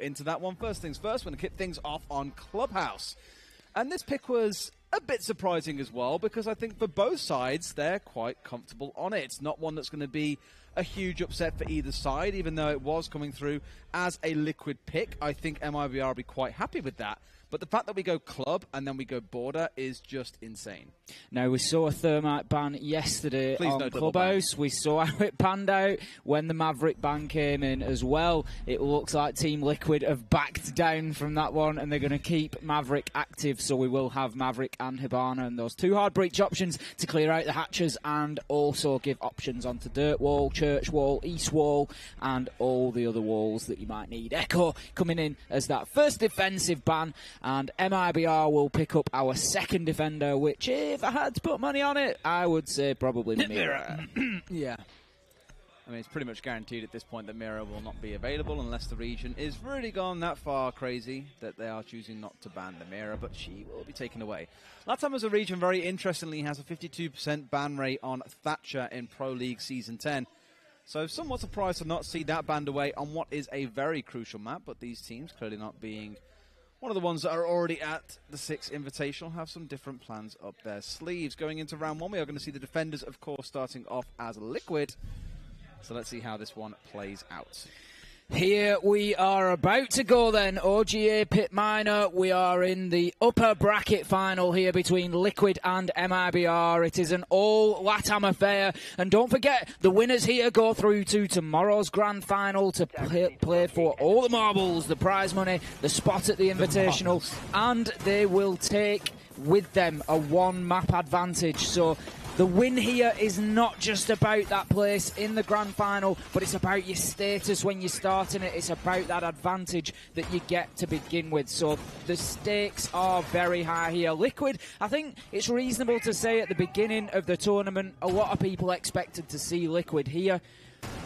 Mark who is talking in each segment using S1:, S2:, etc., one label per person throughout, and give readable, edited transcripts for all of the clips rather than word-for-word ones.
S1: into that one. First things first, we're going to kick things off on Clubhouse. And this pick was a bit surprising as well, because I think for both sides, they're quite comfortable on it. It's not one that's going to be a huge upset for either side, even though it was coming through as a Liquid pick. I think MIBR will be quite happy with that. But the fact that we go club and then we go border is just insane.
S2: Now, we saw a Thermite ban yesterday on Clubhouse. We saw how it panned out when the Maverick ban came in as well. It looks like Team Liquid have backed down from that one, and they're going to keep Maverick active. So we will have Maverick and Hibana and those 2 hard breach options to clear out the hatches, and also give options onto Dirt Wall, Church Wall, East Wall, and all the other walls that you might need. Echo coming in as that first defensive ban. And MIBR will pick up our second defender, which, if I had to put money on it, I would say probably Mirror.
S1: Yeah. I mean, it's pretty much guaranteed at this point that Mirror will not be available unless the region is really gone that far crazy that they are choosing not to ban the Mirror, but she will be taken away. Latam as a region, very interestingly, has a 52% ban rate on Thatcher in Pro League Season 10. So somewhat surprised to not see that banned away on what is a very crucial map, but these teams clearly not being one of the ones that are already at the 6 Invitational have some different plans up their sleeves. Going into round 1, we are going to see the defenders, of course, starting off as Liquid. So let's see how this one plays out.
S2: Here we are about to go then, OGA Pit Minor. We are in the upper bracket final here between Liquid and MIBR. It is an all LATAM affair. And don't forget, the winners here go through to tomorrow's grand final to play for all the marbles, the prize money, the spot at the Invitational, and they will take with them a 1 map advantage. So the win here is not just about that place in the grand final, but it's about your status when you're starting it. It's about that advantage that you get to begin with. So the stakes are very high here. Liquid, I think it's reasonable to say at the beginning of the tournament, a lot of people expected to see Liquid here.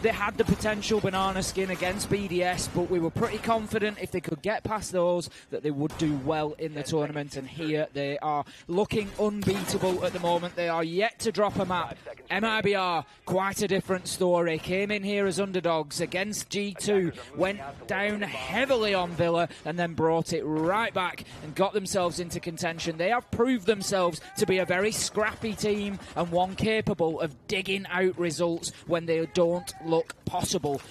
S2: They had the potential banana skin against BDS, but we were pretty confident if they could get past those that they would do well in the tournament, and here they are looking unbeatable at the moment. They are yet to drop a map. MIBR, quite a different story. Came in here as underdogs against G2, went down heavily on Villa, and then brought it right back and got themselves into contention. They have proved themselves to be a very scrappy team and one capable of digging out results when they don't look possible.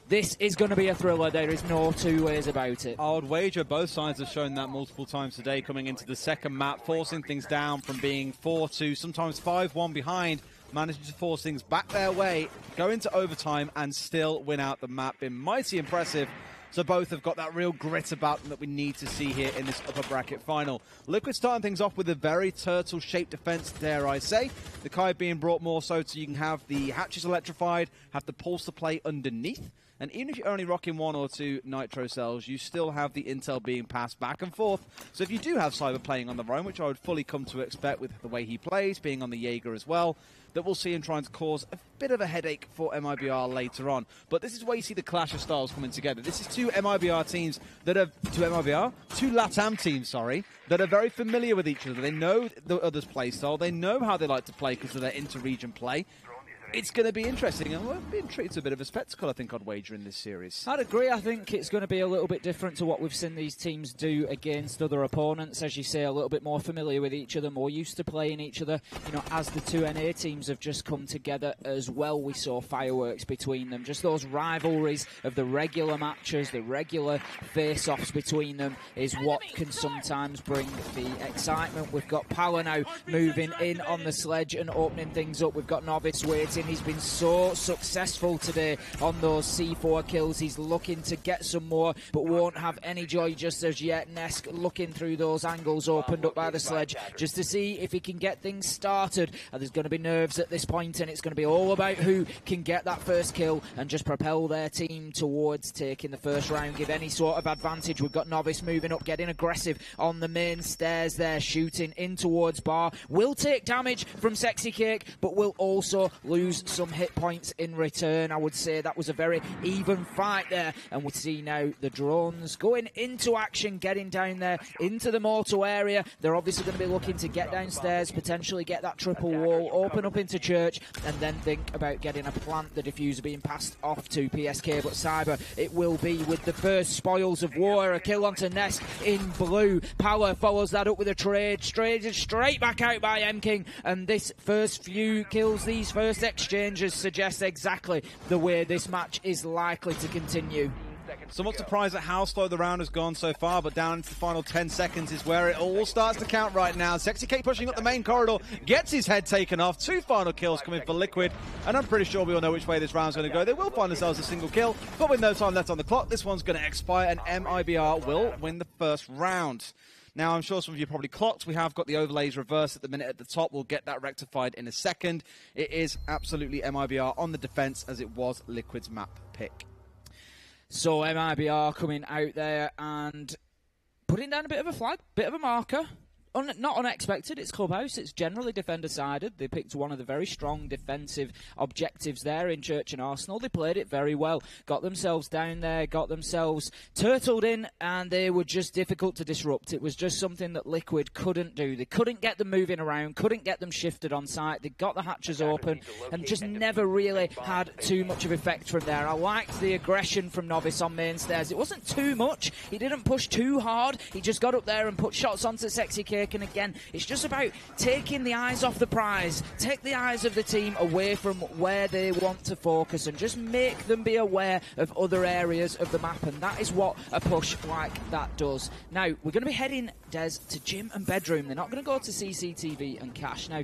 S2: This is going to be a thriller. There is no 2 ways about it.
S1: I would wager both sides have shown that multiple times today, coming into the second map, forcing things down from being 4-2, sometimes 5-1 behind, managing to force things back their way, go into overtime and still win out the map. Been mighty impressive. So both have got that real grit about them that we need to see here in this upper bracket final. Liquid starting things off with a very turtle-shaped defense, dare I say. The Kai being brought more so you can have the hatches electrified, have the pulse to play underneath. And even if you're only rocking 1 or 2 nitro cells, you still have the intel being passed back and forth. So if you do have Cyber playing on the Roam, which I would fully come to expect with the way he plays, being on the Jaeger as well, that we'll see him trying to cause a bit of a headache for MIBR later on. But this is where you see the clash of styles coming together. This is 2 MIBR teams that are, 2 LATAM teams, sorry, that are very familiar with each other. They know the other's play style. They know how they like to play because of their inter-region play. It's going to be interesting, and we're being treated to a bit of a spectacle, I think, I'd wager in this series.
S2: I'd agree. I think it's going to be a little bit different to what we've seen these teams do against other opponents. As you say, a little bit more familiar with each other, more used to playing each other. You know, as the 2 NA teams have just come together as well, we saw fireworks between them. Just those rivalries of the regular matches, the regular face-offs between them is what can sometimes bring the excitement. We've got Power now moving in on the sledge and opening things up. We've got Novice waiting. He's been so successful today on those C4 kills. He's looking to get some more, but won't have any joy just as yet. Nesk looking through those angles opened up by the sledge just to see if he can get things started. And there's going to be nerves at this point, and it's going to be all about who can get that first kill and just propel their team towards taking the first round, give any sort of advantage. We've got Novice moving up, getting aggressive on the main stairs there, shooting in towards Bar. Will take damage from Sexy Cake, but will also lose lose some hit points in return. I would say that was a very even fight there, and we see now the drones going into action, getting down there into the mortal area. They're obviously going to be looking to get downstairs, potentially get that triple wall, open up into church, and then think about getting a plant, the diffuser being passed off to PSK. But Cyber, it will be with the first spoils of war. A kill onto Nest in blue. Power follows that up with a trade. Straight back out by M-King, and this first few kills, these first exchanges suggest exactly the way this match is likely to continue.
S1: Somewhat surprised at how slow the round has gone so far, but down into the final 10 seconds is where it all starts to count right now. Sexy Cake pushing up the main corridor, gets his head taken off. 2 final kills coming for Liquid, and I'm pretty sure we all know which way this round's going to go. They will find themselves a single kill, but with no time left on the clock, this one's going to expire, and MIBR will win the first round. Now, I'm sure some of you probably clocked. We have got the overlays reversed at the minute at the top. We'll get that rectified in a second. It is absolutely MIBR on the defense, as it was Liquid's map pick.
S2: So MIBR coming out there and putting down a bit of a flag, bit of a marker. Not unexpected, it's Clubhouse, it's generally defender-sided. They picked one of the very strong defensive objectives there in Church and Arsenal. They played it very well, got themselves down there, got themselves turtled in, and they were just difficult to disrupt. It was just something that Liquid couldn't do. They couldn't get them moving around, couldn't get them shifted on site. They got the hatches open and just never really had too much of effect from there. I liked the aggression from Novice on main stairs. It wasn't too much. He didn't push too hard. He just got up there and put shots onto Sexy Cake. And again, it's just about taking the eyes off the prize, take the eyes of the team away from where they want to focus, and just make them be aware of other areas of the map, and that is what a push like that does. Now, we're going to be heading, Des, to gym and bedroom. They're not going to go to CCTV and cash. Now,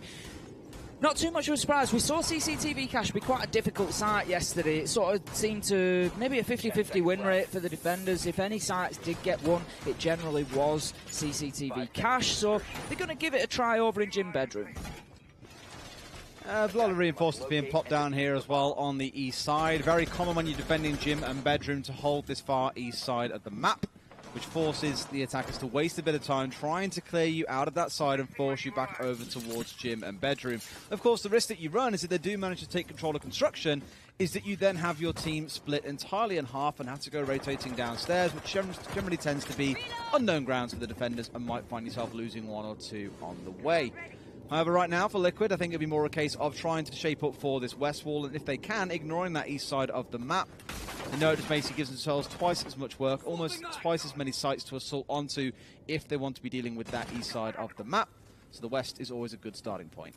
S2: not too much of a surprise. We saw CCTV cash be quite a difficult site yesterday. It sort of seemed to maybe a 50-50 win rate for the defenders. If any sites did get one, it generally was CCTV cash. So they're going to give it a try over in gym bedroom.
S1: A lot of reinforcements being popped down here as well on the east side. Very common when you're defending gym and bedroom to hold this far east side of the map, which forces the attackers to waste a bit of time trying to clear you out of that side and force you back over towards gym and bedroom. Of course, the risk that you run is if they do manage to take control of construction, is that you then have your team split entirely in half and have to go rotating downstairs, which generally tends to be unknown grounds for the defenders, and might find yourself losing 1 or 2 on the way. However, right now for Liquid, I think it'll be more a case of trying to shape up for this west wall, and if they can, ignoring that east side of the map. The Notice basically gives themselves twice as much work, almost twice as many sites to assault onto if they want to be dealing with that east side of the map. So the west is always a good starting point.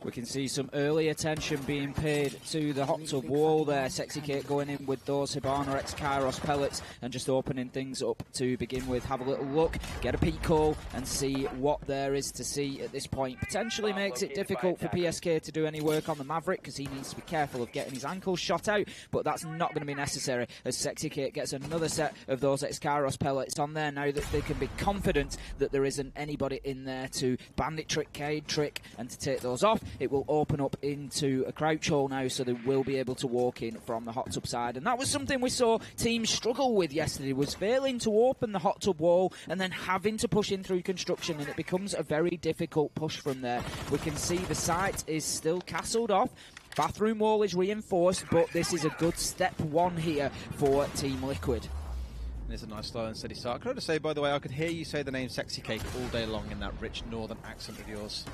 S2: We can see some early attention being paid to the hot tub wall there. Sexy Cake going in with those Hibana X Kairos pellets and just opening things up to begin with. Have a little look, get a peek hole and see what there is to see at this point. Potentially makes it difficult for PSK to do any work on the Maverick because he needs to be careful of getting his ankles shot out, but that's not going to be necessary as Sexy Cake gets another set of those X Kairos pellets on there now that they can be confident that there isn't anybody in there to bandit trick, Cade trick and to take those off. It will open up into a crouch hole now, so they will be able to walk in from the hot tub side. And that was something we saw teams struggle with yesterday, was failing to open the hot tub wall and then having to push in through construction, and it becomes a very difficult push from there. We can see the site is still castled off. Bathroom wall is reinforced, but this is a good step 1 here for Team Liquid.
S1: It's a nice slow and steady start. Can I just say, by the way, I could hear you say the name Sexy Cake all day long in that rich northern accent of yours.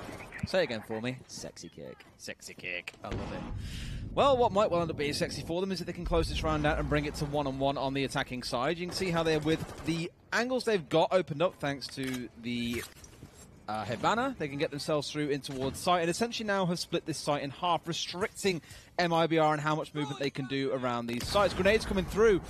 S1: Say it again for me.
S2: Sexy Cake.
S1: Sexy Cake. I love it. Well, what might well end up being sexy for them is that they can close this round out and bring it to 1-on-1 on the attacking side. You can see how they're with the angles they've got opened up thanks to the Hibana. They can get themselves through in towards site and essentially now have split this site in half, restricting MIBR and how much movement they can do around these sites. Grenades coming through.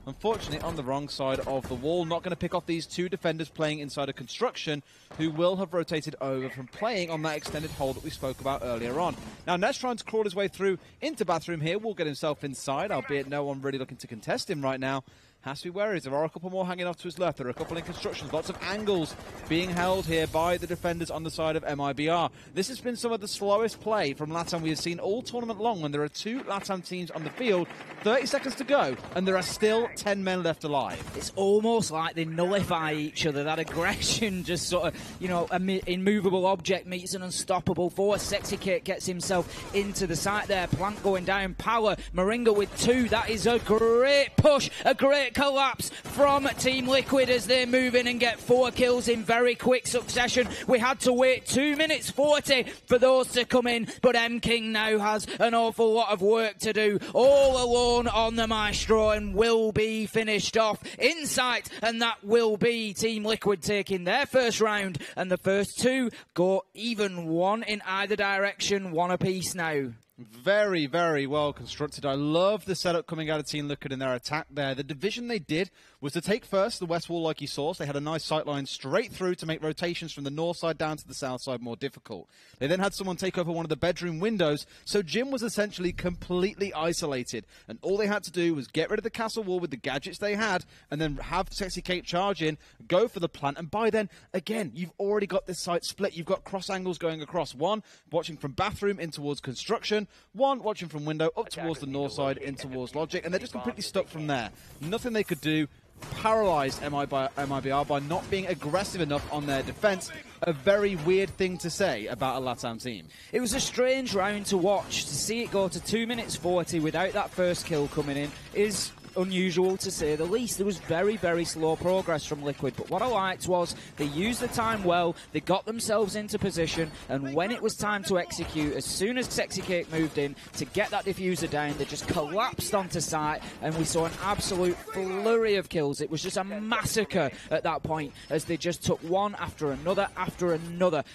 S1: Unfortunately, on the wrong side of the wall. Not going to pick off these 2 defenders playing inside of construction, who will have rotated over from playing on that extended hole that we spoke about earlier on. Now, Ness trying to crawl his way through into bathroom here. Will get himself inside, albeit no one really looking to contest him right now. has to be wary. There are a couple more hanging off to his left. There are a couple in construction. Lots of angles being held here by the defenders on the side of MIBR. This has been some of the slowest play from LATAM we have seen all tournament long when there are 2 LATAM teams on the field. 30 seconds to go, and there are still 10 men left alive.
S2: It's almost like they nullify each other. That aggression just sort of, you know, an immovable object meets an unstoppable force. Sexy Cake gets himself into the site there. Plant going down. Power. Moringa with 2. That is a great push, a great collapse from Team Liquid as they move in and get 4 kills in very quick succession. We had to wait 2 minutes 40 for those to come in, but M King now has an awful lot of work to do, all alone on the Maestro, and will be finished off in sight, and that will be Team Liquid taking their first round, and the first 2 go even 1 in either direction, 1 apiece now.
S1: Very, very well constructed. I love the setup coming out of Team Liquid in their attack there. The division they did was to take first the west wall like you saw. So they had a nice sight line straight through to make rotations from the north side down to the south side more difficult. They then had someone take over one of the bedroom windows, so Jim was essentially completely isolated. And all they had to do was get rid of the castle wall with the gadgets they had, and then have Sexy Cake charge in, go for the plant, and by then, again, you've already got this site split. You've got cross angles going across. One watching from bathroom in towards construction, one watching from window up towards the north side in towards logic, and they're just completely stuck from there. Nothing they could do. Paralyzed MIBR by not being aggressive enough on their defense. A very weird thing to say about a LATAM team.
S2: It was a strange round to watch. To see it go to 2 minutes 40 without that first kill coming in is unusual to say the least. There was very, very slow progress from Liquid, but what I liked was they used the time well, they got themselves into position, and when it was time to execute, as soon as Sexy Cake moved in to get that diffuser down, they just collapsed onto site, and we saw an absolute flurry of kills. It was just a massacre at that point as they just took one after another,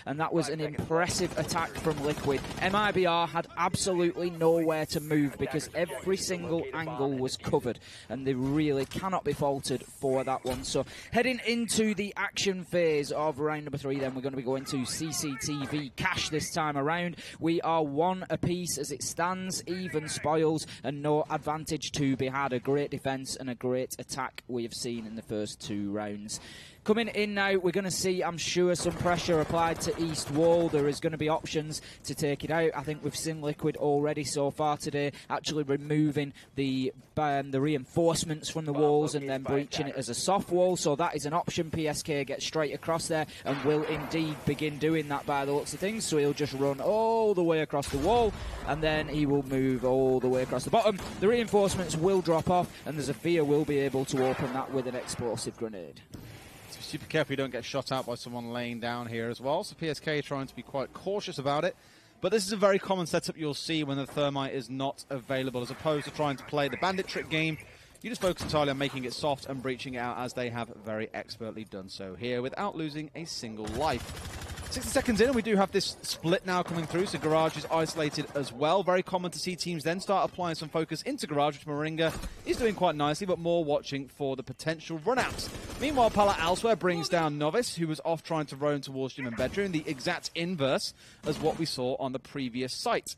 S2: and that was an impressive attack from Liquid. MIBR had absolutely nowhere to move because every single angle was covered, and they really cannot be faulted for that one. So heading into the action phase of round number 3, then we're going to be going to CCTV cash this time around. We are 1 apiece as it stands, even spoils and no advantage to be had. A great defence and a great attack we have seen in the first 2 rounds. Coming in now, we're going to see, I'm sure, some pressure applied to East Wall. There is going to be options to take it out. I think we've seen Liquid already so far today actually removing the reinforcements from the walls and then breaching it as a soft wall. So that is an option. PSK gets straight across there and will indeed begin doing that by the looks of things. So he'll just run all the way across the wall and then he will move all the way across the bottom. The reinforcements will drop off and the Zafir will be able to open that with an explosive grenade.
S1: Super careful you don't get shot out by someone laying down here as well. So PSK trying to be quite cautious about it. But this is a very common setup you'll see when the thermite is not available, as opposed to trying to play the bandit trick game. You just focus entirely on making it soft and breaching it out, as they have very expertly done so here without losing a single life. 60 seconds in, and we do have this split now coming through, so Garage is isolated as well. Very common to see teams then start applying some focus into Garage, which Moringa is doing quite nicely, but more watching for the potential run-outs. Meanwhile, Pala elsewhere brings down Novice, who was off trying to roam towards Gym and Bedroom, the exact inverse as what we saw on the previous site.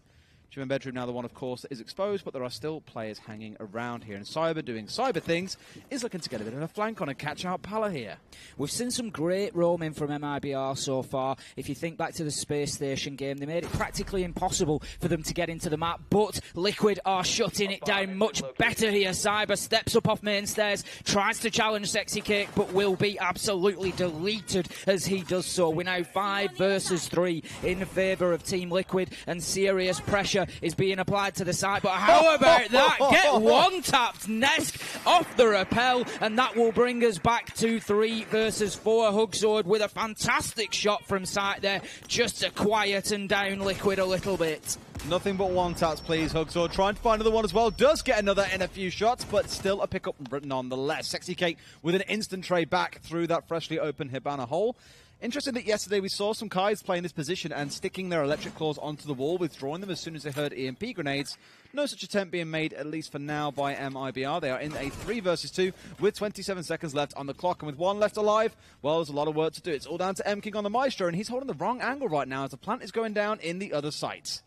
S1: Gym and Bedroom now the one, of course, that is exposed, but there are still players hanging around here. And Cyber, doing Cyber things, is looking to get a bit of a flank on and catch out Pala here.
S2: We've seen some great roaming from MIBR so far. If you think back to the Space Station game, they made it practically impossible for them to get into the map, but Liquid are shutting it down much better here. Cyber steps up off main stairs, tries to challenge Sexy Cake, but will be absolutely deleted as he does so. We're now 5 versus 3 in favour of Team Liquid, and serious pressure is being applied to the side, but how about that? Get one-tapped Nesk off the rappel, and that will bring us back to 3 versus 4. Hugsword with a fantastic shot from sight there, just to quieten down Liquid a little bit.
S1: Nothing but one taps, please, Hugsword. Trying to find another one as well. Does get another in a few shots, but still a pick-up nonetheless. Sexy Cake with an instant trade back through that freshly opened Hibana hole. Interesting that yesterday we saw some Kais playing this position and sticking their electric claws onto the wall, withdrawing them as soon as they heard EMP grenades. No such attempt being made, at least for now, by MIBR. They are in a 3 versus 2 with 27 seconds left on the clock, and with 1 left alive, well, there's a lot of work to do. It's all down to M King on the Maestro, and he's holding the wrong angle right now as the plant is going down in the other site.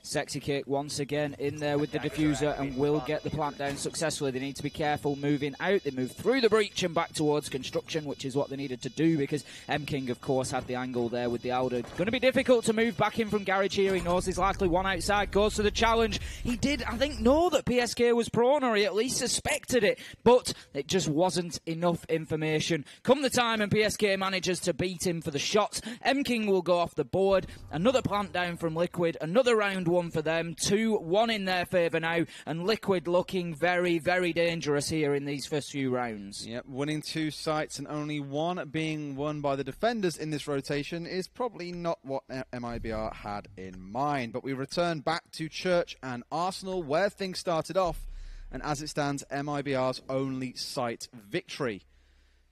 S2: Sexy Kick once again in there with the diffuser and will get the plant down successfully. They need to be careful moving out. They move through the breach and back towards construction, which is what they needed to do because M-King, of course, had the angle there with the Alder. Going to be difficult to move back in from Garage here. He knows there's likely one outside, goes to the challenge. He did, I think, know that PSK was prone, or he at least suspected it, but it just wasn't enough information. Come the time and PSK manages to beat him for the shots. M-King will go off the board. Another plant down from Liquid. Another round one for them. 2-1 in their favour now. And Liquid looking very, very dangerous here in these first few rounds.
S1: Yep, winning 2 sites and only 1 being won by the defenders in this rotation is probably not what MIBR had in mind. But we return back to Church and Arsenal, where things started off. And as it stands, MIBR's only site victory.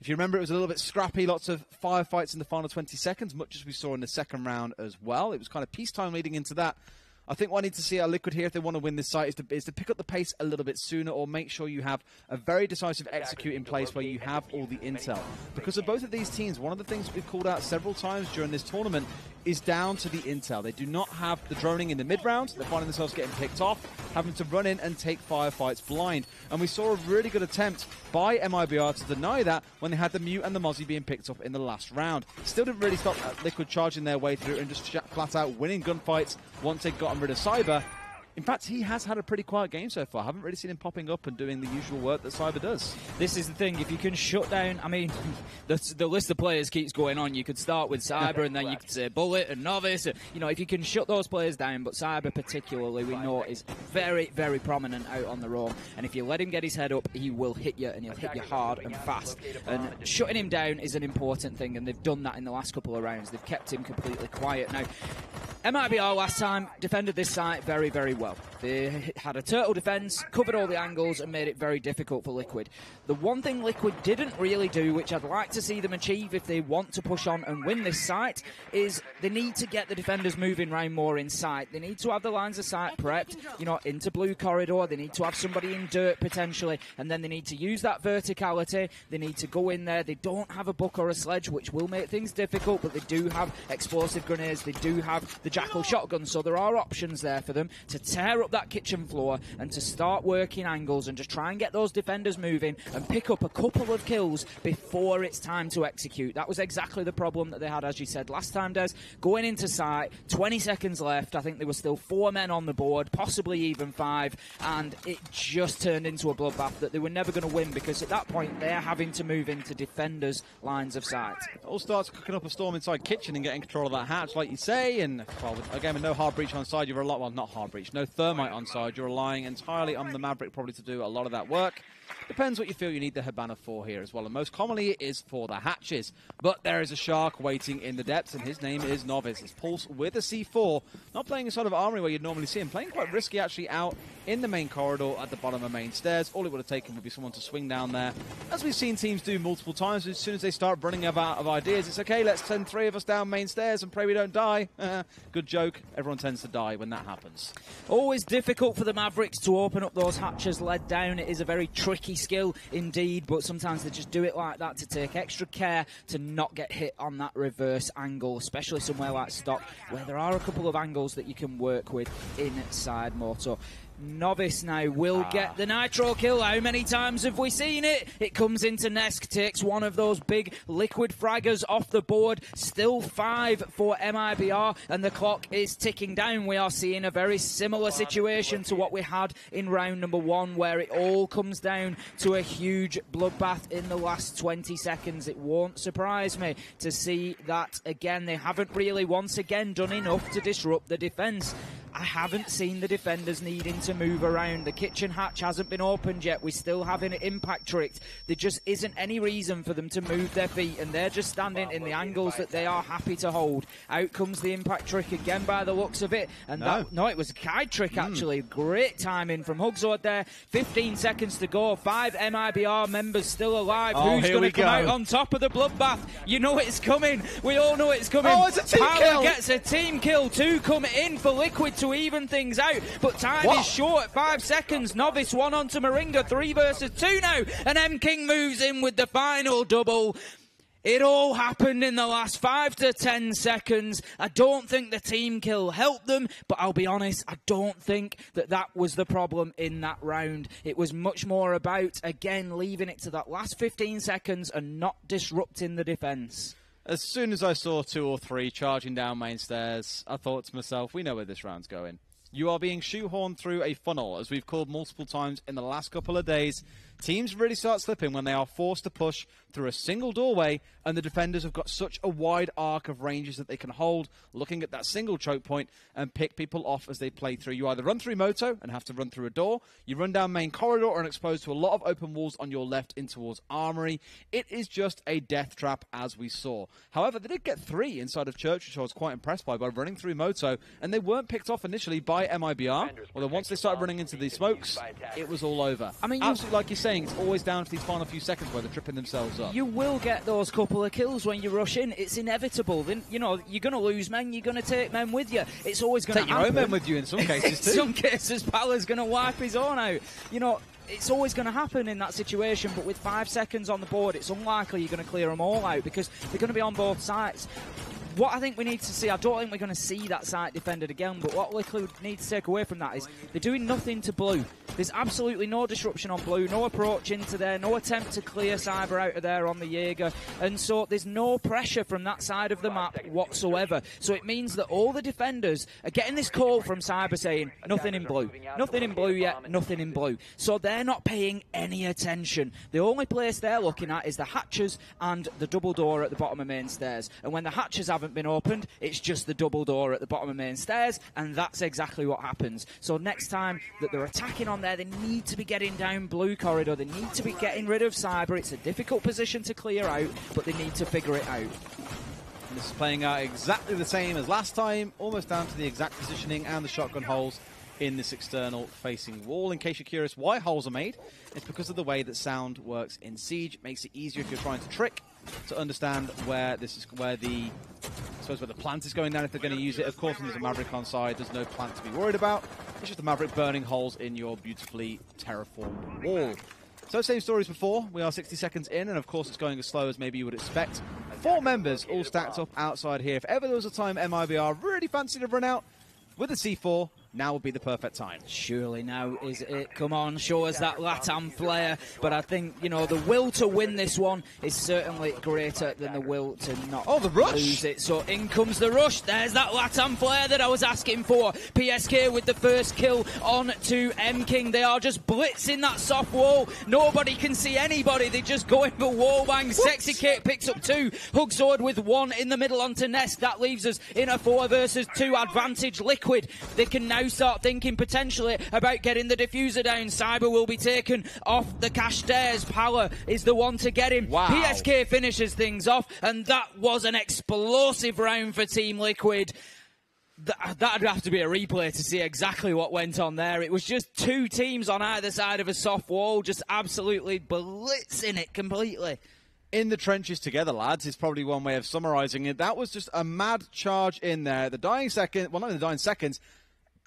S1: If you remember, it was a little bit scrappy, lots of firefights in the final 20 seconds, much as we saw in the second round as well. It was kind of peacetime leading into that. I think what I need to see our Liquid here, if they want to win this site, is to pick up the pace a little bit sooner, or make sure you have a very decisive execute in place where you have all the intel. Because of both of these teams, one of the things we've called out several times during this tournament is down to the intel. They do not have the droning in the mid-round. They're finding themselves getting picked off, having to run in and take firefights blind. And we saw a really good attempt by MIBR to deny that when they had the Mute and the Mozzie being picked up in the last round. Still didn't really stop Liquid charging their way through and just flat out winning gunfights once they'd gotten rid of Cyber. In fact, he has had a pretty quiet game so far. I haven't really seen him popping up and doing the usual work that Cyber does.
S2: This is the thing. If you can shut down, I mean, the list of players keeps going on. You could start with Cyber and then you could say Bullet and Novice. You know, if you can shut those players down, but Cyber particularly, we know is very, very prominent out on the roam. And if you let him get his head up, he will hit you, and he'll hit you hard and fast. And shutting him down is an important thing, and they've done that in the last couple of rounds. They've kept him completely quiet. Now, MIBR last time defended this site very, very well. They had a turtle defense, covered all the angles, and made it very difficult for Liquid. The one thing Liquid didn't really do, which I'd like to see them achieve if they want to push on and win this site, is they need to get the defenders moving round more in sight. They need to have the lines of sight prepped, you know, into blue corridor. They need to have somebody in dirt potentially, and then they need to use that verticality. They need to go in there. They don't have a buck or a sledge, which will make things difficult, but they do have explosive grenades. They do have the Jackal shotgun, so there are options there for them to tear up that kitchen floor and to start working angles and just try and get those defenders moving and pick up a couple of kills before it's time to execute. That was exactly the problem that they had, as you said last time, Des. Going into sight, 20 seconds left. I think there were still 4 men on the board, possibly even 5, and it just turned into a bloodbath that they were never going to win, because at that point they're having to move into defenders' lines of sight.
S1: It all starts cooking up a storm inside kitchen and getting control of that hatch, like you say, and well, again, with no hard breach on side, you're a lot, well, not hard breach, no thermite on side, you're relying entirely on the Maverick probably to do a lot of that work. Depends what you feel you need the Hibana for here as well, and most commonly it is for the hatches. But there is a shark waiting in the depths, and his name is Novice. It's Pulse with a C4, not playing a sort of armory where you'd normally see him, playing quite risky actually out in the main corridor at the bottom of main stairs. All it would have taken would be someone to swing down there. As we've seen teams do multiple times, as soon as they start running out of ideas, it's okay, let's send 3 of us down main stairs and pray we don't die. Good joke. Everyone tends to die when that happens.
S2: Always difficult for the Mavericks to open up those hatches led down. It is a very tricky skill indeed, but sometimes they just do it like that to take extra care to not get hit on that reverse angle, especially somewhere like stock, where there are a couple of angles that you can work with inside Moto. Novice now will get the nitro kill. How many times have we seen it? It comes into Nesk, takes one of those big Liquid fraggers off the board. Still 5 for MIBR, and the clock is ticking down. We are seeing a very similar situation to what we had in round number 1, where it all comes down to a huge bloodbath in the last 20 seconds. It won't surprise me to see that again. They haven't really once again done enough to disrupt the defense. I haven't seen the defenders needing to move around. The kitchen hatch hasn't been opened yet. We still have an impact tricked. There just isn't any reason for them to move their feet, and they're just standing in the angles that they are happy to hold. Out comes the impact trick again by the looks of it. And no, it was a kite trick actually. Great timing from Hugzord there. 15 seconds to go. 5 MIBR members still alive. Who's going to come out on top of the bloodbath? You know it's coming. We all know it's coming.
S1: Oh, it's a team kill.
S2: Gets a team kill. 2 come in for Liquid to even things out, but time is short. 5 seconds. Novice 1 onto Moringa. 3 versus 2 now, and M-King moves in with the final double. It all happened in the last 5 to 10 seconds. I don't think the team kill helped them, but I'll be honest, I don't think that was the problem in that round. It was much more about, again, leaving it to that last 15 seconds and not disrupting the defence.
S1: As soon as I saw 2 or 3 charging down main stairs, I thought to myself, we know where this round's going. You are being shoehorned through a funnel, as we've called multiple times in the last couple of days. Teams really start slipping when they are forced to push through a single doorway, and the defenders have got such a wide arc of ranges that they can hold, looking at that single choke point and pick people off as they play through. You either run through Moto and have to run through a door, you run down main corridor and exposed to a lot of open walls on your left in towards Armory. It is just a death trap, as we saw. However, they did get 3 inside of Church, which I was quite impressed by running through Moto, and they weren't picked off initially by MIBR, although once they started running into the smokes, it was all over. I mean, absolutely, like you're saying, it's always down to these final few seconds where they're tripping themselves up.
S2: You will get those couple of kills when you rush in. It's inevitable. Then, you know, you're going to lose men, you're going to take men with you. It's always going to happen.
S1: Take your own men with you in some cases too.
S2: In some cases, Palla's going to wipe his own out. You know, it's always going to happen in that situation, but with 5 seconds on the board, it's unlikely you're going to clear them all out because they're going to be on both sides. What I think we need to see, I don't think we're going to see that site defended again, but what Liquid need to take away from that is they're doing nothing to blue. There's absolutely no disruption on blue, no approach into there, no attempt to clear Cyber out of there on the Jaeger, and so there's no pressure from that side of the map whatsoever. So it means that all the defenders are getting this call from Cyber saying, nothing in blue. Nothing in blue yet, nothing in blue. So they're not paying any attention. The only place they're looking at is the hatches and the double door at the bottom of main stairs. And when the hatches haven't been opened, it's just the double door at the bottom of main stairs, and that's exactly what happens. So next time that they're attacking on there, they need to be getting down blue corridor, they need to be getting rid of Cyber. It's a difficult position to clear out, but they need to figure it out.
S1: And this is playing out exactly the same as last time, almost down to the exact positioning and the shotgun holes in this external facing wall. In case you're curious why holes are made, it's because of the way that sound works in Siege. It makes it easier if you're trying to trick to understand where this is, where the plant is going down if they're going to use it. Of course, when there's a Maverick on side, there's no plant to be worried about. It's just the Maverick burning holes in your beautifully terraformed wall. So same story as before. We are 60 seconds in, and of course it's going as slow as maybe you would expect. 4 members all stacked up outside here. If ever there was a time MIBR really fancied to run out with a C4, now would be the perfect time.
S2: Surely now is it. Come on, show us that LATAM flair. But I think, you know, the will to win this one is certainly greater than the will to not lose it. So in comes the rush. There's that LATAM flair that I was asking for. PSK with the first kill on to M-King. They are just blitzing that soft wall. Nobody can see anybody. They're just going for wallbang. Sexy Kate picks up 2. Hugzord with 1 in the middle onto Nest. That leaves us in a 4 versus 2 advantage. Liquid, they can now start thinking potentially about getting the diffuser down. Cyber will be taken off the cash stairs. Palla is the one to get him.
S1: Wow.
S2: PSK finishes things off, and that was an explosive round for Team Liquid. That'd have to be a replay to see exactly what went on there. It was just 2 teams on either side of a soft wall, just absolutely blitzing it completely.
S1: In the trenches together, lads, is probably one way of summarising it. That was just a mad charge in there. The dying second, well, not in the dying seconds,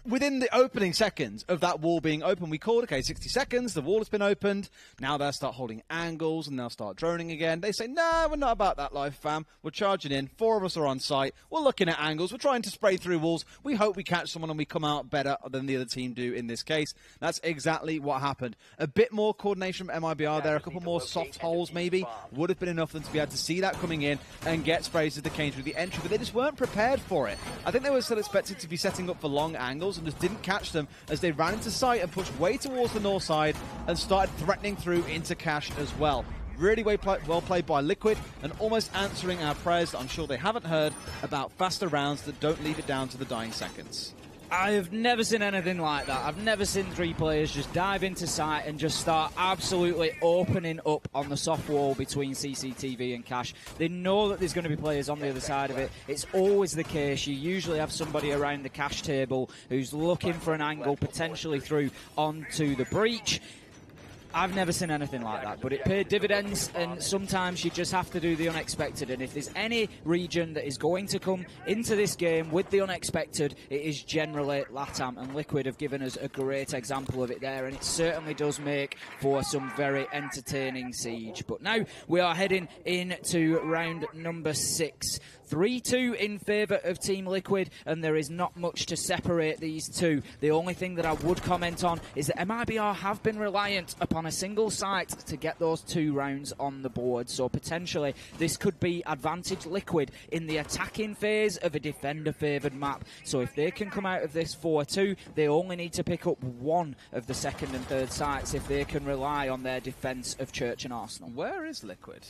S1: within the opening seconds of that wall being open, we called, okay, 60 seconds, the wall has been opened. Now they'll start holding angles and they'll start droning again. They say, no, we're not about that life, fam. We're charging in. 4 of us are on site. We're looking at angles. We're trying to spray through walls. We hope we catch someone and we come out better than the other team do in this case. That's exactly what happened. A bit more coordination from MIBR there. A couple more soft holes maybe would have been enough for them to be able to see that coming in and get sprays as they came through the entry, but they just weren't prepared for it. I think they were still expected to be setting up for long angles and just didn't catch them as they ran into sight and pushed way towards the north side and started threatening through into cash as well. Really well played by Liquid and almost answering our prayers that I'm sure they haven't heard about faster rounds that don't leave it down to the dying seconds.
S2: I have never seen anything like that. I've never seen 3 players just dive into sight and just start absolutely opening up on the soft wall between CCTV and Cash. They know that there's going to be players on the other side of it. It's always the case. You usually have somebody around the Cash table who's looking for an angle potentially through onto the breach. I've never seen anything like that, but it paid dividends, and sometimes you just have to do the unexpected. And if there's any region that is going to come into this game with the unexpected, it is generally LATAM, and Liquid have given us a great example of it there, and it certainly does make for some very entertaining siege. But now we are heading into round number 6. 3-2 in favour of Team Liquid, and there is not much to separate these two. The only thing that I would comment on is that MIBR have been reliant upon a single site to get those 2 rounds on the board, so potentially this could be advantage Liquid in the attacking phase of a defender-favoured map. So if they can come out of this 4-2, they only need to pick up 1 of the second and third sites if they can rely on their defence of Church and Arsenal.
S1: Where is Liquid?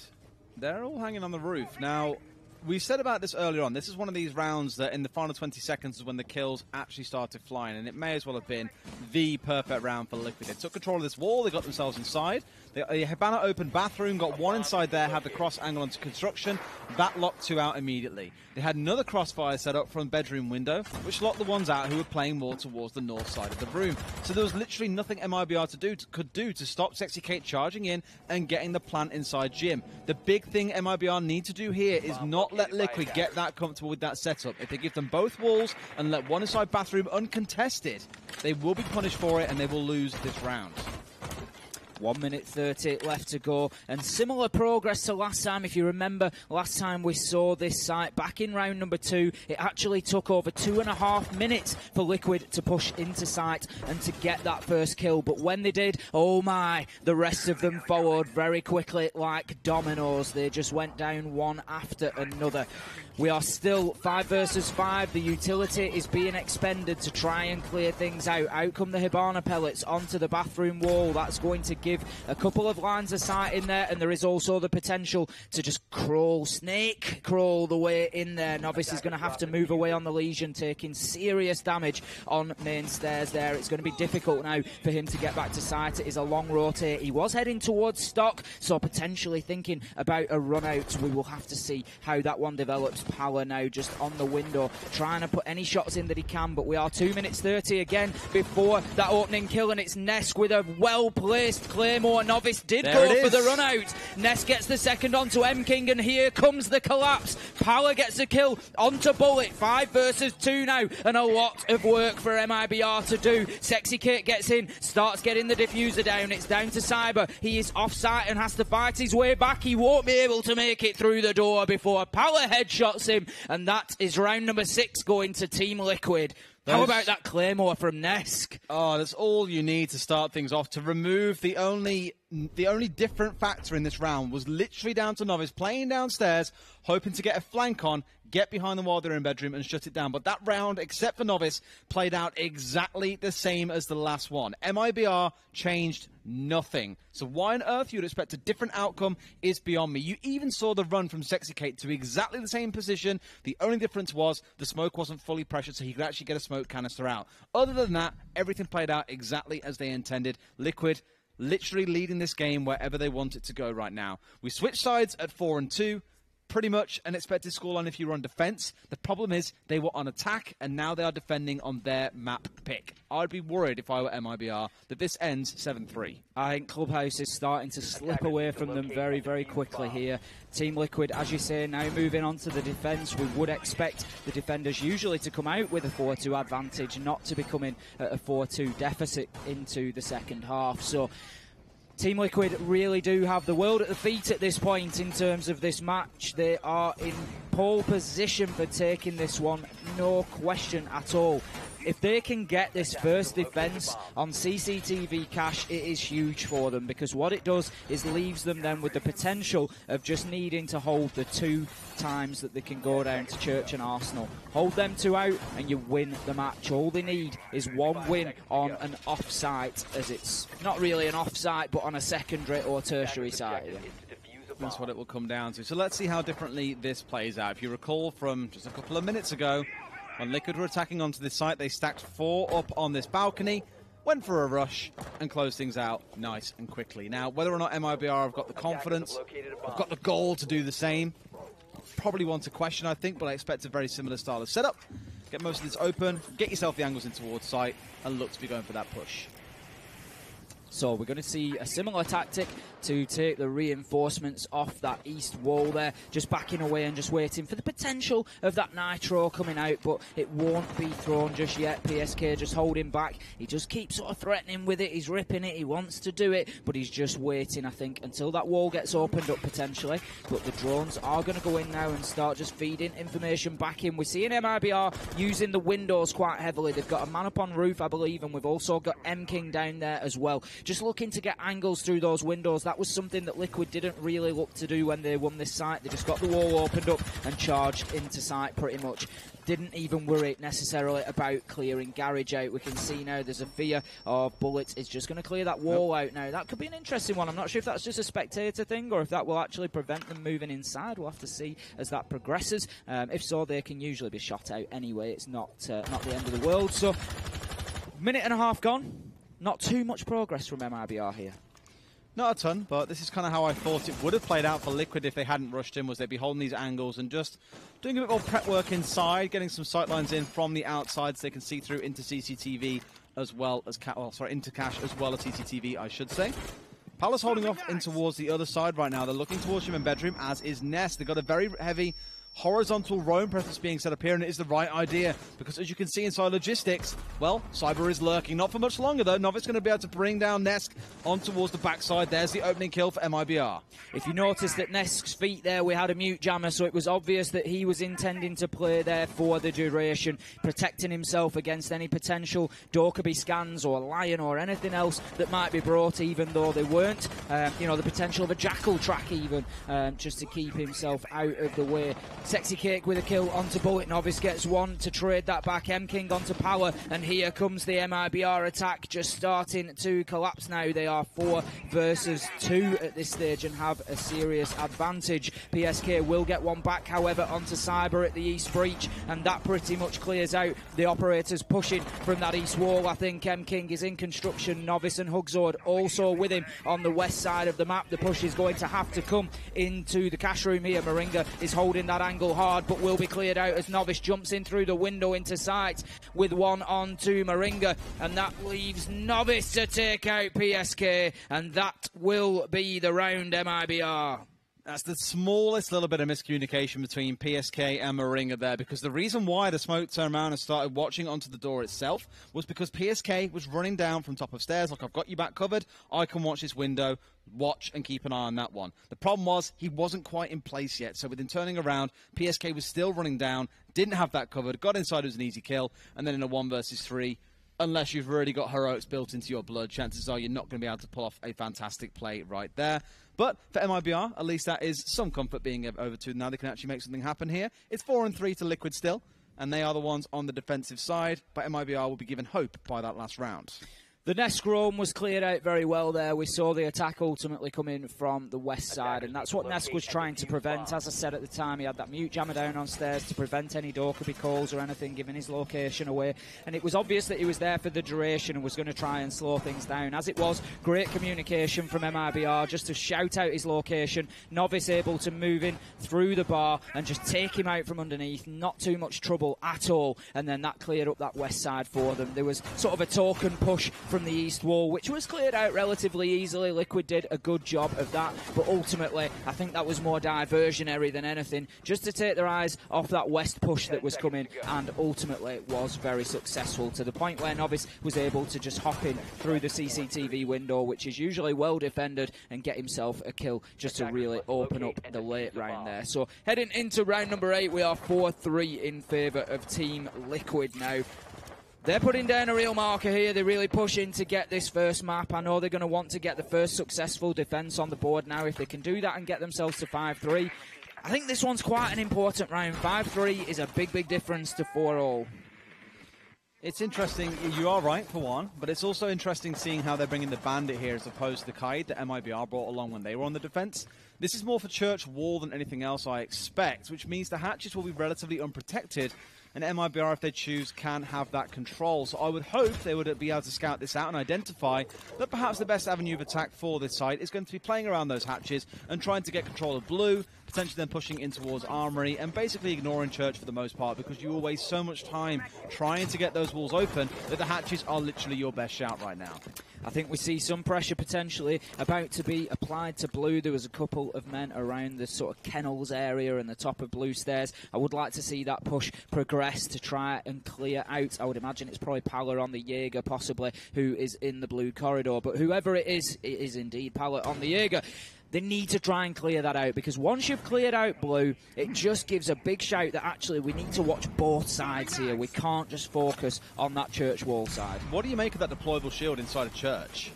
S1: They're all hanging on the roof. Now, we said about this earlier on. This is one of these rounds that in the final 20 seconds is when the kills actually started flying, and it may as well have been the perfect round for Liquid. They took control of this wall, they got themselves inside. The Hibana opened bathroom, got 1 inside there, had the cross angle onto construction. That locked 2 out immediately. They had another crossfire set up from bedroom window, which locked the ones out who were playing more towards the north side of the room. So there was literally nothing MIBR could do to stop Sexy Kate charging in and getting the plant inside gym. The big thing MIBR need to do here is not let Liquid get that comfortable with that setup. If they give them both walls and let 1 inside bathroom uncontested, they will be punished for it and they will lose this round.
S2: 1 minute 30 left to go, and similar progress to last time. If you remember, last time we saw this site back in round number 2, it actually took over 2.5 minutes for Liquid to push into site and to get that first kill. But when they did, oh my, the rest of them followed very quickly like dominoes. They just went down one after another. We are still 5 versus 5. The utility is being expended to try and clear things out. Out come the Hibana pellets onto the bathroom wall. That's going to give a couple of lines of sight in there, and there is also the potential to just snake crawl the way in there. Novice is going to have to move away on the Legion, taking serious damage on main stairs there. It's going to be difficult now for him to get back to site. It is a long rotate. He was heading towards stock, so potentially thinking about a run out. We will have to see how that one develops. Power now just on the window, trying to put any shots in that he can, but we are 2 minutes 30 again before that opening kill, and it's Nesk with a well-placed Claymore. Novice did go for the run out. Nesk gets the second onto M-King, and here comes the collapse. Power gets the kill onto Bullet. 5 versus 2 now, and a lot of work for MIBR to do. Sexy Kate gets in, starts getting the diffuser down. It's down to Cyber. He is off-site and has to fight his way back. He won't be able to make it through the door before Power headshots him, and that is round number 6 going to Team Liquid. How about that Claymore from Nesk?
S1: Oh, that's all you need to start things off. To remove the only different factor in this round was literally down to Novice playing downstairs, hoping to get a flank on, get behind them while they're in bedroom and shut it down. But that round, except for Novice, played out exactly the same as the last one. MIBR changed nothing. So why on earth you'd expect a different outcome is beyond me. You even saw the run from Sexy Kate to exactly the same position. The only difference was the smoke wasn't fully pressured, so he could actually get a smoke canister out. Other than that, everything played out exactly as they intended. Liquid literally leading this game wherever they want it to go right now. We switched sides at 4-2. Pretty much an expected scoreline if you run defense. The problem is they were on attack, and now they are defending on their map pick. I'd be worried if I were MIBR that this ends 7-3.
S2: I think Clubhouse is starting to slip away from them very, very quickly here. Team Liquid, as you say, now moving on to the defense. We would expect the defenders usually to come out with a 4-2 advantage, not to be coming at a 4-2 deficit into the second half. So Team Liquid really do have the world at the feet at this point in terms of this match. They are in pole position for taking this one, no question at all. If they can get this first defense on CCTV cache, it is huge for them, because what it does is leaves them then with the potential of just needing to hold the 2 times that they can go down to Church and Arsenal. Hold them 2 out and you win the match. All they need is 1 win on an off-site, as it's not really an off-site, but on a secondary or tertiary site.
S1: That's what it will come down to. So let's see how differently this plays out. If you recall from just a couple of minutes ago, when Liquid were attacking onto this site, they stacked 4 up on this balcony, went for a rush, and closed things out nice and quickly. Now, whether or not MIBR have got the confidence, have got the goal to do the same, probably one to question, I think, but I expect a very similar style of setup. Get most of this open, get yourself the angles in towards site, and look to be going for that push.
S2: So we're going to see a similar tactic to take the reinforcements off that east wall there, just backing away and just waiting for the potential of that nitro coming out, but it won't be thrown just yet. PSK just holding back. He just keeps sort of threatening with it. He's ripping it. He wants to do it, but he's just waiting, I think, until that wall gets opened up potentially. But the drones are going to go in now and start just feeding information back in. We're seeing MIBR using the windows quite heavily. They've got a man up on roof, I believe, and we've also got M-King down there as well. Just looking to get angles through those windows. That was something that Liquid didn't really look to do when they won this site. They just got the wall opened up and charged into site pretty much. Didn't even worry necessarily about clearing garage out. We can see now there's a fear of bullets. It's just going to clear that wall out now. That could be an interesting one. I'm not sure if that's just a spectator thing or if that will actually prevent them moving inside. We'll have to see as that progresses. If so, they can usually be shot out anyway. It's not the end of the world. So, minute and a half gone. Not too much progress from MIBR here.
S1: Not a ton, but this is kind of how I thought it would have played out for Liquid if they hadn't rushed in, was they'd be holding these angles and just doing a bit more prep work inside, getting some sightlines in from the outside so they can see through into CCTV as well as, into cache as well as CCTV, I should say. Palace holding off in towards the other side right now. They're looking towards him in bedroom, as is Nest. They've got a very heavy horizontal roam press that's being set up here, and it is the right idea because, as you can see inside logistics, well, Cyber is lurking. Not for much longer, though. Novice going to be able to bring down Nesk on towards the backside. There's the opening kill for MIBR.
S2: If you notice that Nesk's feet there, we had a mute jammer, so it was obvious that he was intending to play there for the duration, protecting himself against any potential Dokkaebi scans or Lion or anything else that might be brought, even though they weren't. You know, the potential of a Jackal track even, just to keep himself out of the way. Sexy Cake with a kill onto Bullet. Novice gets one to trade that back. M-King onto Power, and here comes the MIBR attack just starting to collapse now. They are 4 versus 2 at this stage and have a serious advantage. PSK will get one back, however, onto Cyber at the east breach, and that pretty much clears out the operators pushing from that east wall. I think M-King is in construction. Novice and Hugzord also with him on the west side of the map. The push is going to have to come into the cash room here. Moringa is holding that angle hard, but will be cleared out as Novice jumps in through the window into sight with one on to Moringa, and that leaves Novice to take out PSK, and that will be the round, MIBR.
S1: That's the smallest little bit of miscommunication between PSK and Moringa there, because the reason why the smoke turned around and started watching onto the door itself was because PSK was running down from top of stairs like, I've got you back covered, I can watch this window, watch and keep an eye on that one. The problem was he wasn't quite in place yet, so with him turning around, PSK was still running down, didn't have that covered, got inside, it was an easy kill, and then in a 1 versus 3, unless you've already got heroics built into your blood, chances are you're not going to be able to pull off a fantastic play right there. But for MIBR, at least that is some comfort being over to now. They can actually make something happen here. It's 4-3 to Liquid still, and they are the ones on the defensive side, but MIBR will be given hope by that last round.
S2: The Nest roam was cleared out very well there. We saw the attack ultimately come in from the west side, and that's what Nest was trying to prevent. As I said at the time, he had that mute jammer down on stairs to prevent any Dokkaebi calls or anything, giving his location away. And it was obvious that he was there for the duration and was going to try and slow things down. As it was, great communication from MIBR just to shout out his location. Novice able to move in through the bar and just take him out from underneath. Not too much trouble at all. And then that cleared up that west side for them. There was sort of a token push from the east wall, which was cleared out relatively easily. Liquid did a good job of that, but ultimately I think that was more diversionary than anything, just to take their eyes off that west push that was coming, and ultimately it was very successful to the point where Novice was able to just hop in through the CCTV window, which is usually well defended, and get himself a kill just to really open up the late round there. So heading into round number 8, we are 4-3 in favour of Team Liquid now. They're putting down a real marker here. They're really pushing to get this first map. I know they're going to want to get the first successful defence on the board now. If they can do that and get themselves to 5-3, I think this one's quite an important round. 5-3 is a big, big difference to 4-all.
S1: It's interesting, you are right for one, but it's also interesting seeing how they're bringing the Bandit here as opposed to the Kaid that MIBR brought along when they were on the defence. This is more for Church Wall than anything else I expect, which means the hatches will be relatively unprotected, and MIBR, if they choose, can have that control. So I would hope they would be able to scout this out and identify that perhaps the best avenue of attack for this side is going to be playing around those hatches and trying to get control of blue potentially then pushing in towards Armory, and basically ignoring Church for the most part, because you will waste so much time trying to get those walls open that the hatches are literally your best shout right now.
S2: I think we see some pressure potentially about to be applied to Blue. There was a couple of men around the sort of kennels area and the top of Blue stairs. I would like to see that push progress to try and clear out. I would imagine it's probably Pala on the Jaeger possibly who is in the blue corridor, but whoever it is indeed Pala on the Jaeger. They need to try and clear that out, because once you've cleared out Blue, it just gives a big shout that actually we need to watch both sides here. We can't just focus on that Church wall side.
S1: What do you make of that deployable shield inside of Church?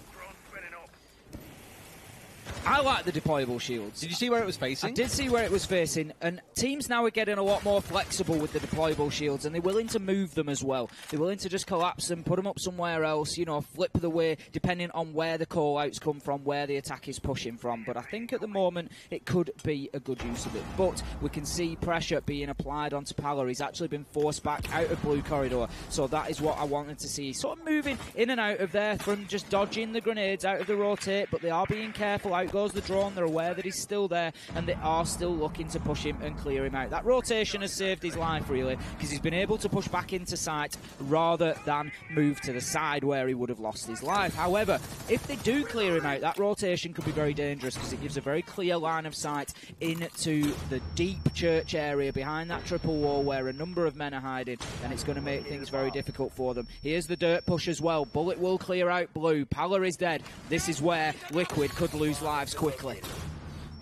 S2: I like the deployable shields.
S1: Did you see where it was facing?
S2: I did see where it was facing, and teams now are getting a lot more flexible with the deployable shields, and they're willing to move them as well. They're willing to just collapse them, put them up somewhere else, you know, flip the way, depending on where the call-outs come from, where the attack is pushing from. But I think at the moment it could be a good use of it. But we can see pressure being applied onto Pala. He's actually been forced back out of blue corridor, so that is what I wanted to see. Sort of moving in and out of there from just dodging the grenades out of the rotate, but they are being careful. Out goes the drone, they're aware that he's still there, and they are still looking to push him and clear him out. That rotation has saved his life, really, because he's been able to push back into sight rather than move to the side where he would have lost his life. However, if they do clear him out, that rotation could be very dangerous, because it gives a very clear line of sight into the deep Church area behind that triple wall where a number of men are hiding, and it's going to make things very difficult for them. Here's the dirt push as well. Bullet will clear out Blue. Pala is dead. This is where Liquid could lose lives quickly.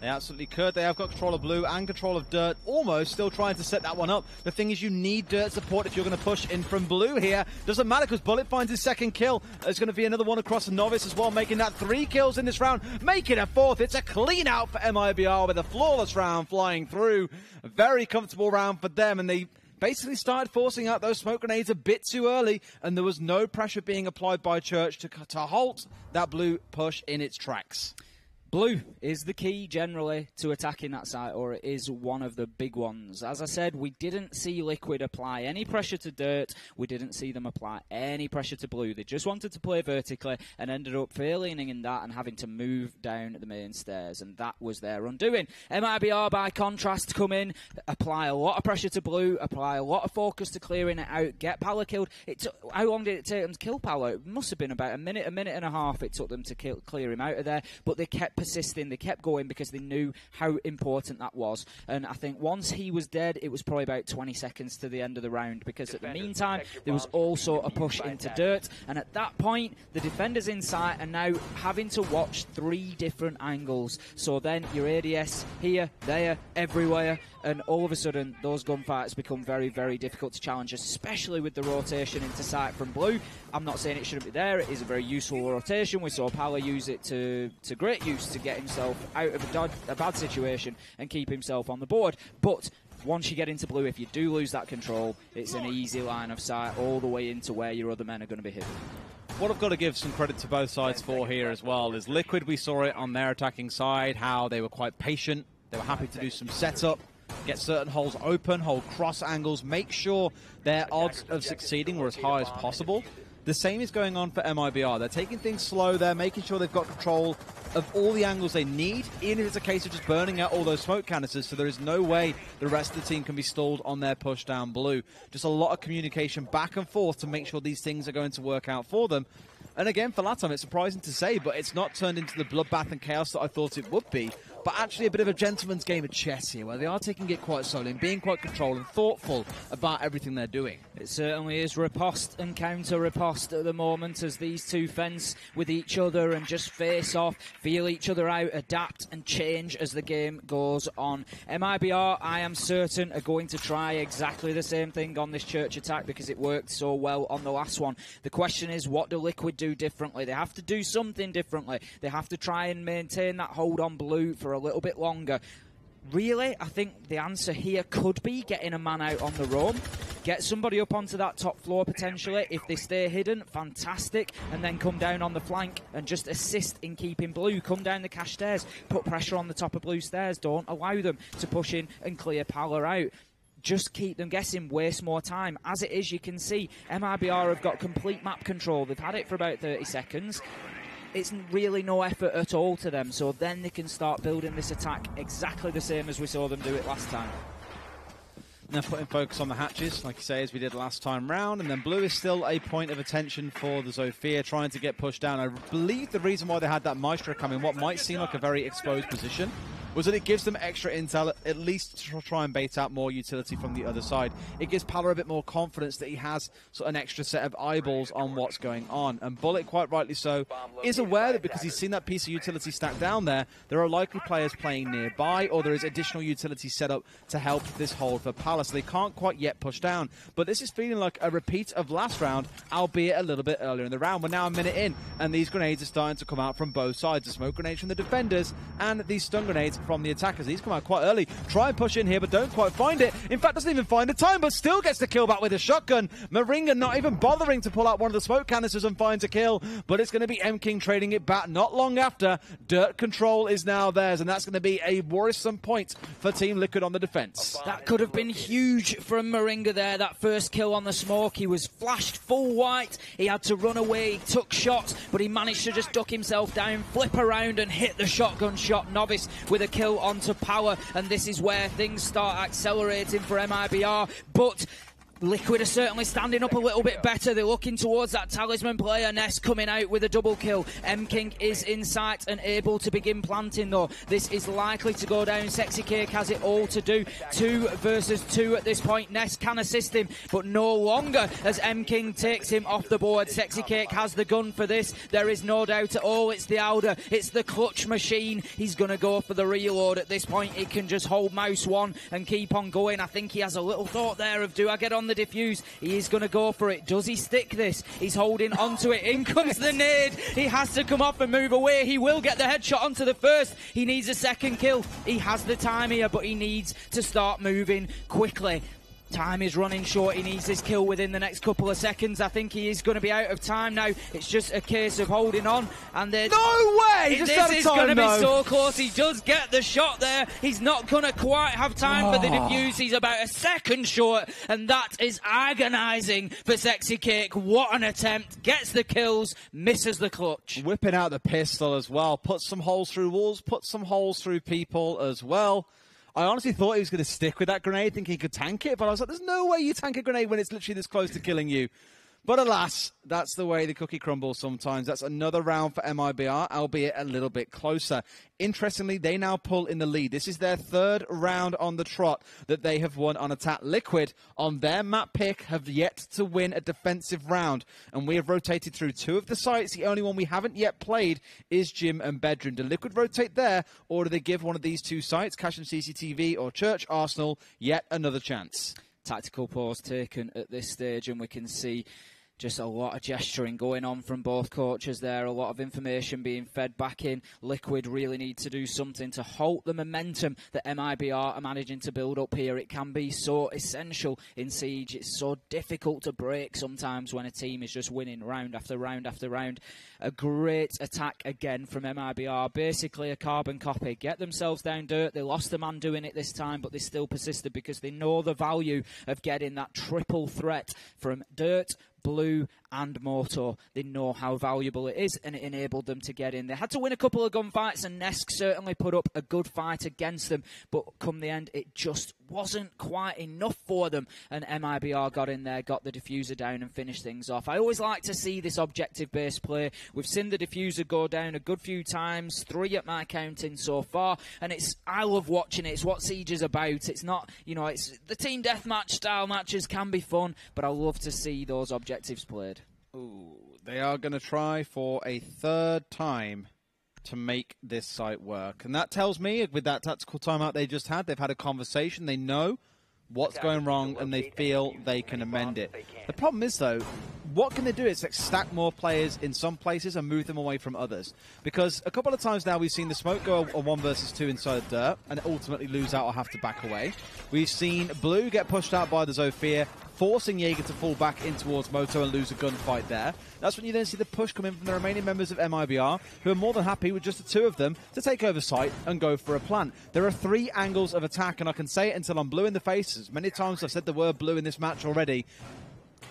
S1: They absolutely could. They have got control of Blue and control of Dirt, almost still trying to set that one up. The thing is, you need Dirt support if you're going to push in from Blue here. Doesn't matter, because Bullet finds his second kill. There's going to be another one across the Novice as well, making that 3 kills in this round, making a 4th. It's a clean out for MIBR with a flawless round flying through. A very comfortable round for them, and they basically started forcing out those smoke grenades a bit too early, and there was no pressure being applied by Church to halt that Blue push in its tracks.
S2: Blue is the key generally to attacking that site, or it is one of the big ones. As I said, we didn't see Liquid apply any pressure to Dirt. We didn't see them apply any pressure to Blue. They just wanted to play vertically and ended up failing in that and having to move down the main stairs, and that was their undoing. MIBR, by contrast, come in, apply a lot of pressure to Blue, apply a lot of focus to clearing it out, get Pala killed. How long did it take them to kill Pala? It must have been about a minute and a half it took them to clear him out of there, but they kept persisting, they kept going, because they knew how important that was. And I think once he was dead, it was probably about 20 seconds to the end of the round, because at the meantime there was also a push into Dirt, and at that point the defenders in sight are now having to watch 3 different angles. So then your ADS here, there, everywhere, and all of a sudden those gunfights become very, very difficult to challenge, especially with the rotation into sight from Blue. I'm not saying it shouldn't be there, it is a very useful rotation. We saw Pala use it to great use to get himself out of a bad situation and keep himself on the board. But once you get into Blue, if you do lose that control, it's an easy line of sight all the way into where your other men are going to be hidden.
S1: What I've got to give some credit to both sides for here as well is Liquid. We saw it on their attacking side, how they were quite patient. They were happy to do some setup, get certain holes open, hold cross angles, make sure their odds of succeeding were as high as possible. The same is going on for MIBR. They're taking things slow. They're making sure they've got control of all the angles they need, even if it's a case of just burning out all those smoke canisters, so there is no way the rest of the team can be stalled on their push down Blue. Just a lot of communication back and forth to make sure these things are going to work out for them. And again, for Latam, it's surprising to say, but it's not turned into the bloodbath and chaos that I thought it would be. But actually a bit of a gentleman's game of chess here, where they are taking it quite slowly and being quite controlled and thoughtful about everything they're doing.
S2: It certainly is riposte and counter-riposte at the moment, as these two fence with each other and just face off, feel each other out, adapt and change as the game goes on. MIBR, I am certain, are going to try exactly the same thing on this Church attack, because it worked so well on the last one. The question is, what do Liquid do differently? They have to do something differently. They have to try and maintain that hold on Blue for a little bit longer. Really, I think the answer here could be getting a man out on the roam, get somebody up onto that top floor potentially. If they stay hidden, fantastic, and then come down on the flank and just assist in keeping Blue. Come down the cache stairs, put pressure on the top of Blue stairs, don't allow them to push in and clear Pala out. Just keep them guessing, waste more time. As it is, you can see MIBR have got complete map control. They've had it for about 30 seconds. it's really no effort at all to them. So then they can start building this attack exactly the same as we saw them do it last time.
S1: Now putting focus on the hatches, like you say, as we did last time round, and then blue is still a point of attention for the Zofia, trying to get pushed down. I believe the reason why they had that Maestro come in what might seem like a very exposed position was that it gives them extra intel, at least to try and bait out more utility from the other side. It gives Pala a bit more confidence that he has sort of an extra set of eyeballs on what's going on. And Bullet, quite rightly so, is aware that because he's seen that piece of utility stacked down there, there are likely players playing nearby, or there is additional utility set up to help this hold for Pala. So they can't quite yet push down. But this is feeling like a repeat of last round, albeit a little bit earlier in the round. We're now a minute in, and these grenades are starting to come out from both sides. The smoke grenades from the defenders, and these stun grenades from the attackers. These come out quite early. Try and push in here, but don't quite find it. In fact, doesn't even find the time, but still gets the kill back with a shotgun. Moringa not even bothering to pull out one of the smoke canisters and finds a kill, but it's going to be M-King trading it back not long after. Dirt control is now theirs, and that's going to be a worrisome point for Team Liquid on the defense.
S2: That could have been huge from Moringa there, that first kill on the smoke. He was flashed full white. He had to run away. He took shots, but he managed to just duck himself down, flip around, and hit the shotgun shot. Novice with a kill onto Power, and this is where things start accelerating for MIBR, but Liquid are certainly standing up a little bit better. They're looking towards that talisman player. Ness coming out with a double kill. M-King is in sight and able to begin planting, though. This is likely to go down. Sexy Cake has it all to do. 2 versus 2 at this point. Ness can assist him, but no longer as M-King takes him off the board. Sexy Cake has the gun for this. There is no doubt at all. It's the Alder. It's the clutch machine. He's going to go for the reload at this point. He can just hold mouse 1 and keep on going. I think he has a little thought there of, do I get on the diffuse? He is going to go for it. Does he stick this? He's holding onto it. In comes the nade. He has to come off and move away. He will get the headshot onto the first. He needs a second kill. He has the time here, but he needs to start moving quickly. Time is running short. He needs this kill within the next couple of seconds. I think he is going to be out of time now. It's just a case of holding on. And there's
S1: no way!
S2: This is going to be so close. He does get the shot there. He's not going to quite have time for the defuse. He's about a second short, and that is agonising for Sexy Cake. What an attempt. Gets the kills, misses the clutch.
S1: Whipping out the pistol as well. Puts some holes through walls, puts some holes through people as well. I honestly thought he was going to stick with that grenade, thinking he could tank it, but I was like, there's no way you tank a grenade when it's literally this close to killing you. But alas, that's the way the cookie crumbles sometimes. That's another round for MIBR, albeit a little bit closer. Interestingly, they now pull in the lead. This is their 3rd round on the trot that they have won on attack. Liquid, on their map pick, have yet to win a defensive round. And we have rotated through 2 of the sites. The only one we haven't yet played is Gym and Bedroom. Do Liquid rotate there, or do they give one of these 2 sites, Cash and CCTV or Church Arsenal, yet another chance?
S2: Tactical pause taken at this stage, and we can see just a lot of gesturing going on from both coaches there, a lot of information being fed back in. Liquid really need to do something to halt the momentum that MIBR are managing to build up here. It can be so essential in Siege. It's so difficult to break sometimes when a team is just winning round after round after round. A great attack again from MIBR, basically a carbon copy. Get themselves down dirt. They lost a man doing it this time, but they still persisted because they know the value of getting that triple threat from dirt, blue and Moto. They know how valuable it is, and it enabled them to get in. They had to win a couple of gunfights, and Nesk certainly put up a good fight against them, but come the end, it just wasn't quite enough for them, and MIBR got in there, got the diffuser down and finished things off. I always like to see this objective-based play. We've seen the diffuser go down a good few times, 3 at my counting so far, and I love watching it. It's what Siege is about. It's not, it's the team deathmatch style matches can be fun, but I love to see those objectives played.
S1: Ooh, they are going to try for a 3rd time to make this site work. And that tells me, with that tactical timeout they just had, they've had a conversation, they know what's going wrong, and they feel they can amend it. The problem is, though, what can they do? It's like stack more players in some places and move them away from others. Because a couple of times now we've seen the smoke go a 1 versus 2 inside of dirt and ultimately lose out or have to back away. We've seen blue get pushed out by the Zofia, forcing Jaeger to fall back in towards Moto and lose a gunfight there. That's when you then see the push come in from the remaining members of MIBR, who are more than happy with just the 2 of them to take over site and go for a plant. There are 3 angles of attack, and I can say it until I'm blue in the face. As many times I've said the word blue in this match already.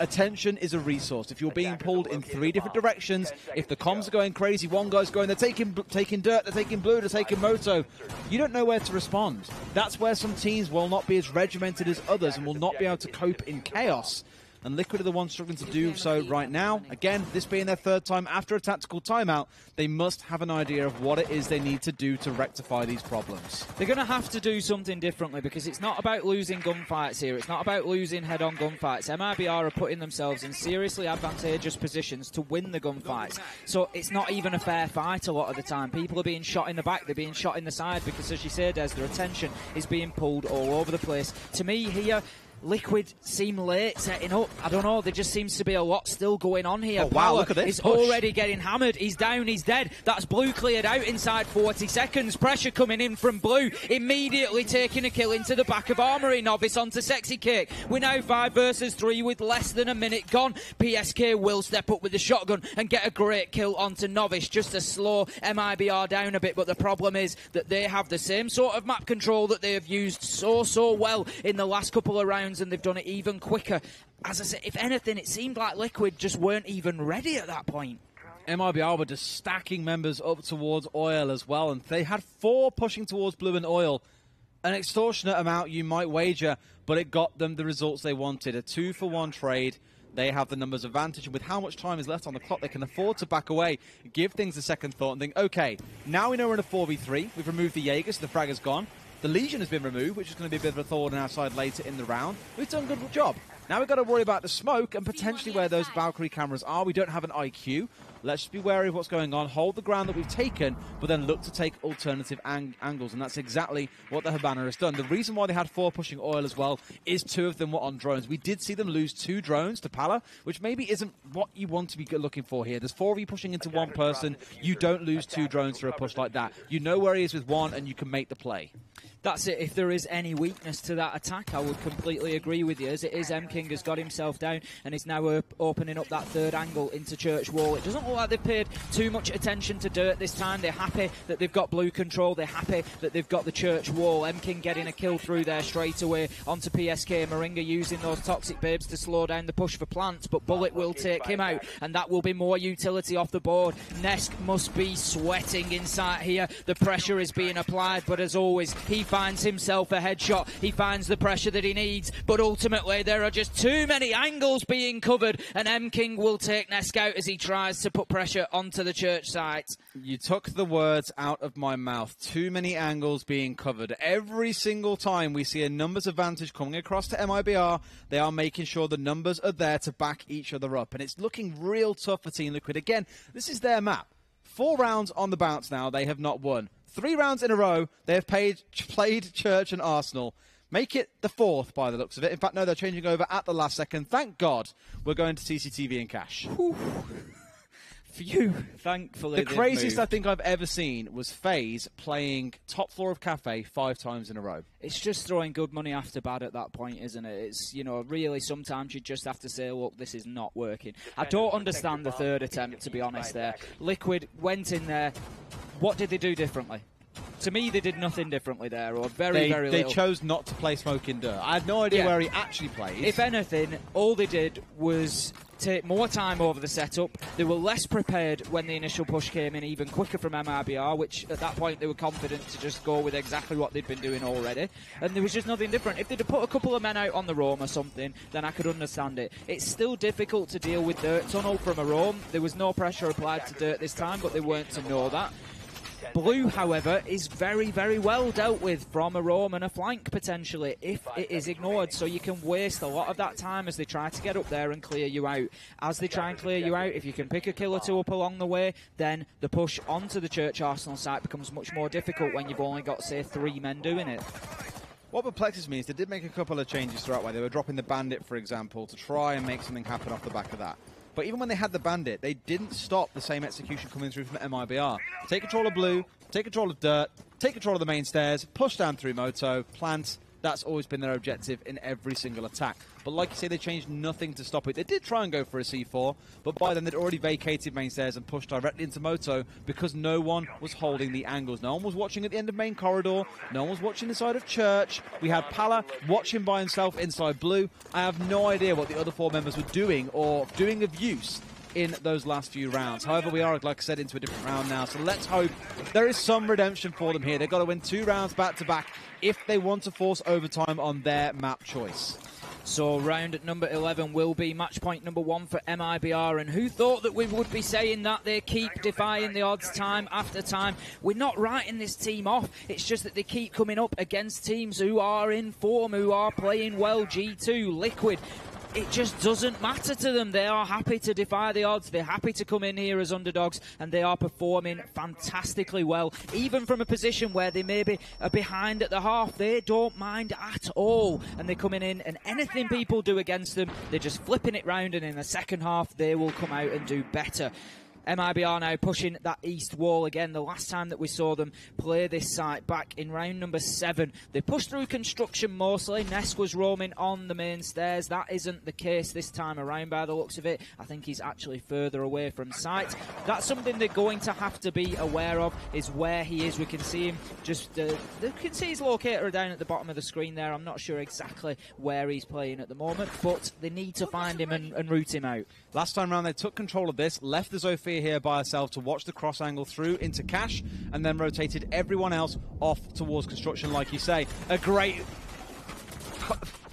S1: attention is a resource. If you're being pulled in 3 different directions, if the comms are going crazy, one guy's going, they're taking dirt, they're taking blue, they're taking moto, you don't know where to respond. That's where some teams will not be as regimented as others and will not be able to cope in chaos. And Liquid are the ones struggling to do so right now. Again, this being their 3rd time after a tactical timeout, they must have an idea of what it is they need to do to rectify these problems.
S2: They're going to have to do something differently because it's not about losing gunfights here. It's not about losing head-on gunfights. MIBR are putting themselves in seriously advantageous positions to win the gunfights. So it's not even a fair fight a lot of the time. People are being shot in the back, they're being shot in the side because, as you say, Des, their attention is being pulled all over the place. To me here, Liquid seem late setting up. I don't know, there just seems to be a lot still going on here.
S1: Oh, wow, look at this.
S2: He's already getting hammered. He's down, he's dead. That's Blue cleared out inside 40 seconds. Pressure coming in from Blue. Immediately taking a kill into the back of Armory. Novice onto Sexy Cake. We're now 5 versus 3 with less than a minute gone. PSK will step up with the shotgun and get a great kill onto Novice just to slow MIBR down a bit. But the problem is that they have the same sort of map control that they have used so well in the last couple of rounds, and they've done it even quicker. As I said, if anything, it seemed like Liquid just weren't even ready at that point.
S1: MIBR were just stacking members up towards Oil as well, and they had 4 pushing towards Blue and Oil. An extortionate amount, you might wager, but it got them the results they wanted. A 2-for-1 trade. They have the numbers advantage, and with how much time is left on the clock, they can afford to back away, give things a second thought, and think, okay, now we know we're in a 4v3. We've removed the Jaeger, so the frag is gone. The Legion has been removed, which is going to be a bit of a thorn in our side later in the round. We've done a good job. Now we've got to worry about the smoke and potentially where those Valkyrie cameras are. We don't have an IQ. Let's just be wary of what's going on, hold the ground that we've taken, but then look to take alternative angles, and that's exactly what the Habana has done. The reason why they had 4 pushing Oil as well is 2 of them were on drones. We did see them lose 2 drones to Pala, which maybe isn't what you want to be looking for here. There's 4 of you pushing into one person. You don't lose 2 drones for a push like that. You know where he is with 1, and you can make the play.
S2: That's it. If there is any weakness to that attack, I would completely agree with you. As it is, M-King has got himself down and is now opening up that 3rd angle into Church Wall. It doesn't look like they've paid too much attention to Dirt this time. They're happy that they've got Blue control. They're happy that they've got the Church Wall. M-King getting a kill through there straight away onto PSK. Moringa using those Toxic Babes to slow down the push for Plant, but Bullet will take him out, and that will be more utility off the board. Nesk must be sweating inside here. The pressure is being applied, but as always, he finds himself a headshot. He finds the pressure that he needs, but ultimately there are just too many angles being covered, and M-King will take Nesk out as he tries to put pressure onto the church site.
S1: You took the words out of my mouth. Too many angles being covered. Every single time we see a numbers advantage coming across to MIBR, they are making sure the numbers are there to back each other up, and it's looking real tough for Team Liquid. Again, this is their map. 4 rounds on the bounce now, they have not won. 3 rounds in a row, they have played Church and Arsenal. Make it the 4th by the looks of it. In fact, no, they're changing over at the last second. Thank God we're going to CCTV and cash.
S2: Phew, thankfully.
S1: The craziest I think I've ever seen was FaZe playing top floor of Cafe 5 times in a row.
S2: It's just throwing good money after bad at that point, isn't it? It's, you know, really sometimes you just have to say, look, this is not working. I don't understand the 3rd attempt, to be honest there. Liquid went in there. What did they do differently? To me, they did nothing differently there, or very little.
S1: They chose not to play Smoke in Dirt. I have no idea where he actually plays.
S2: If anything, all they did was take more time over the setup. They were less prepared when the initial push came in, even quicker from MIBR, which at that point they were confident to just go with exactly what they'd been doing already. And there was just nothing different. If they'd have put a couple of men out on the roam or something, then I could understand it. It's still difficult to deal with Dirt Tunnel from a roam. There was no pressure applied to Dirt this time, but they weren't to know that. Blue, however, is very well dealt with from a roam and a flank, potentially, if it is ignored. So you can waste a lot of that time as they try to get up there and clear you out. As they try and clear you out, if you can pick a kill or 2 up along the way, then the push onto the Church Arsenal site becomes much more difficult when you've only got, say, 3 men doing it.
S1: What perplexes me is they did make a couple of changes throughout where they were dropping the Bandit, for example, to try and make something happen off the back of that. But even when they had the Bandit, they didn't stop the same execution coming through from MIBR. Take control of Blue, take control of Dirt, take control of the main stairs, push down through Moto, Plant, That's always been their objective in every single attack. But like you say, they changed nothing to stop it. They did try and go for a C4, but by then they'd already vacated main stairs and pushed directly into Moto because no one was holding the angles. No one was watching at the end of main corridor. No one was watching inside of church. We had Pala watching by himself inside blue. I have no idea what the other 4 members were doing or doing of use in those last few rounds. However, we are, like I said, into a different round now, so let's hope there is some redemption for them here. They've got to win 2 rounds back-to-back if they want to force overtime on their map choice.
S2: So round number 11 will be match point number 1 for MIBR, and who thought that we would be saying that? They keep defying the odds time after time. We're not writing this team off, it's just that they keep coming up against teams who are in form, who are playing well. G2, Liquid, it just doesn't matter to them. They are happy to defy the odds. They're happy to come in here as underdogs, and they are performing fantastically well. Even from a position where they maybe are behind at the half, they don't mind at all. And they're coming in, and anything people do against them, they're just flipping it round, and in the second half, they will come out and do better. MIBR now pushing that east wall again. The last time that we saw them play this site back in round number 7, they pushed through construction mostly. Nesk was roaming on the main stairs. That isn't the case this time around by the looks of it. I think he's actually further away from site. That's something they're going to have to be aware of, is where he is. We can see him just, they can see his locator down at the bottom of the screen there. I'm not sure exactly where he's playing at the moment, but they need to find him and root him out.
S1: Last time around, they took control of this, left the Zofia here by herself to watch the cross angle through into Cash, and then rotated everyone else off towards construction, like you say. A great...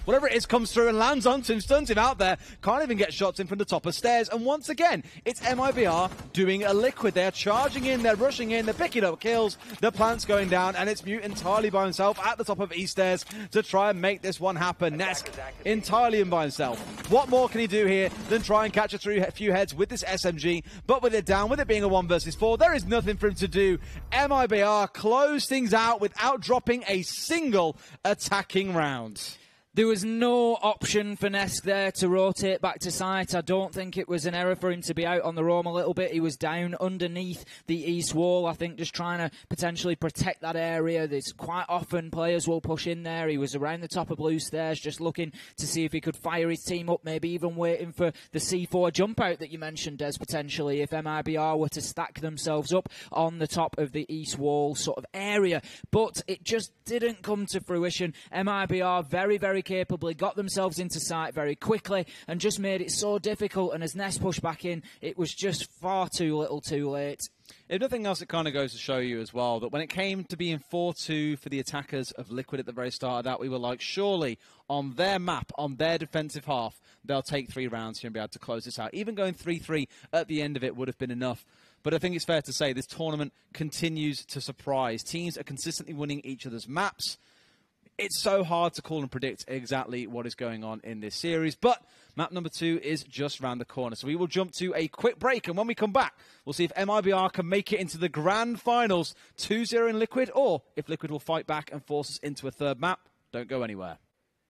S1: whatever it is comes through and lands onto him, stuns him out there, can't even get shots in from the top of stairs. And once again, it's MIBR doing a Liquid. They're charging in, they're rushing in, they're picking up kills, the plant's going down, and it's Mute entirely by himself at the top of East stairs to try and make this one happen. Nesk entirely in by himself. What more can he do here than try and catch a few heads with this SMG? But with it down, with it being a 1 versus 4, there is nothing for him to do. MIBR close things out without dropping a single attacking round.
S2: There was no option for Nesk there to rotate back to site. I don't think it was an error for him to be out on the roam a little bit. He was down underneath the east wall, I think, just trying to potentially protect that area. There's quite often players will push in there. He was around the top of blue stairs, just looking to see if he could fire his team up, maybe even waiting for the C4 jump out that you mentioned, Des, potentially, if MIBR were to stack themselves up on the top of the east wall sort of area. But it just didn't come to fruition. MIBR very, very capably got themselves into sight very quickly and just made it so difficult, and as Nesk pushed back in, it was just far too little too late.
S1: If nothing else, it kind of goes to show you as well that when it came to being 4-2 for the attackers of Liquid at the very start of that, we were like, surely on their map, on their defensive half, they'll take 3 rounds here and be able to close this out. Even going 3-3 at the end of it would have been enough. But I think it's fair to say this tournament continues to surprise. Teams are consistently winning each other's maps. It's so hard to call and predict exactly what is going on in this series, but map number 2 is just round the corner. So we will jump to a quick break, and when we come back, we'll see if MIBR can make it into the grand finals 2-0 in Liquid, or if Liquid will fight back and force us into a third map. Don't go anywhere.